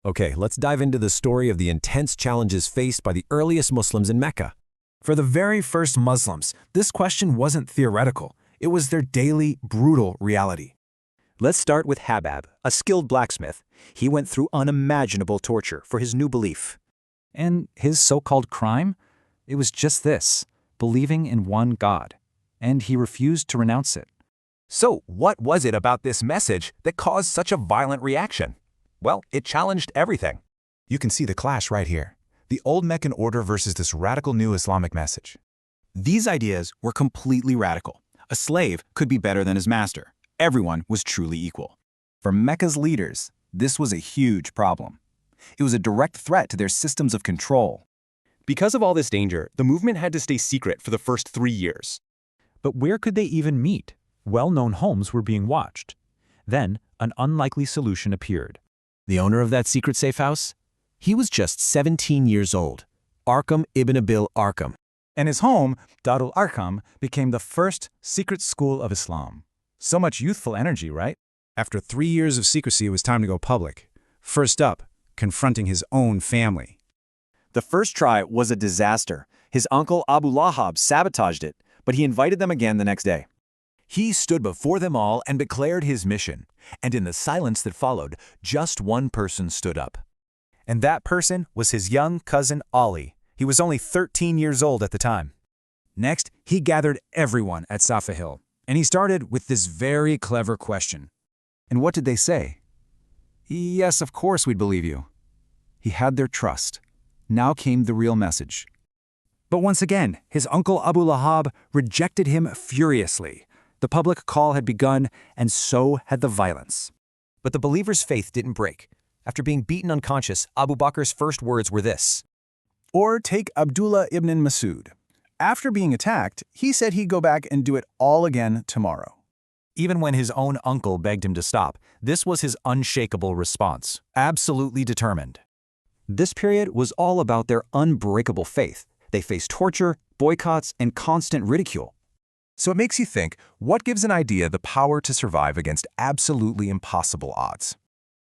Okay, let's dive into the story of the intense challenges faced by the earliest Muslims in Mecca. For the very first Muslims, this question wasn't theoretical. It was their daily, brutal reality. Let's start with Habab, a skilled blacksmith. He went through unimaginable torture for his new belief. And his so-called crime? It was just this, believing in one God. And he refused to renounce it. So, what was it about this message that caused such a violent reaction? Well, it challenged everything. You can see the clash right here. The old Meccan order versus this radical new Islamic message. These ideas were completely radical. A slave could be better than his master. Everyone was truly equal. For Mecca's leaders, this was a huge problem. It was a direct threat to their systems of control. Because of all this danger, the movement had to stay secret for the first 3 years. But where could they even meet? Well-known homes were being watched. Then, an unlikely solution appeared. The owner of that secret safe house? He was just 17 years old, Arqam ibn Abil Arqam. And his home, Darul Arqam, became the first secret school of Islam. So much youthful energy, right? After 3 years of secrecy, it was time to go public. First up, confronting his own family. The first try was a disaster. His uncle Abu Lahab sabotaged it, but he invited them again the next day. He stood before them all and declared his mission. And in the silence that followed, just one person stood up. And that person was his young cousin Ali. He was only 13 years old at the time. Next, he gathered everyone at Safa Hill. And he started with this very clever question. And what did they say? Yes, of course we'd believe you. He had their trust. Now came the real message. But once again, his uncle Abu Lahab rejected him furiously. The public call had begun, and so had the violence. But the believer's faith didn't break. After being beaten unconscious, Abu Bakr's first words were this. Or take Abdullah ibn Masud. After being attacked, he said he'd go back and do it all again tomorrow. Even when his own uncle begged him to stop, this was his unshakable response, absolutely determined. This period was all about their unbreakable faith. They faced torture, boycotts, and constant ridicule. So it makes you think, what gives an idea the power to survive against absolutely impossible odds?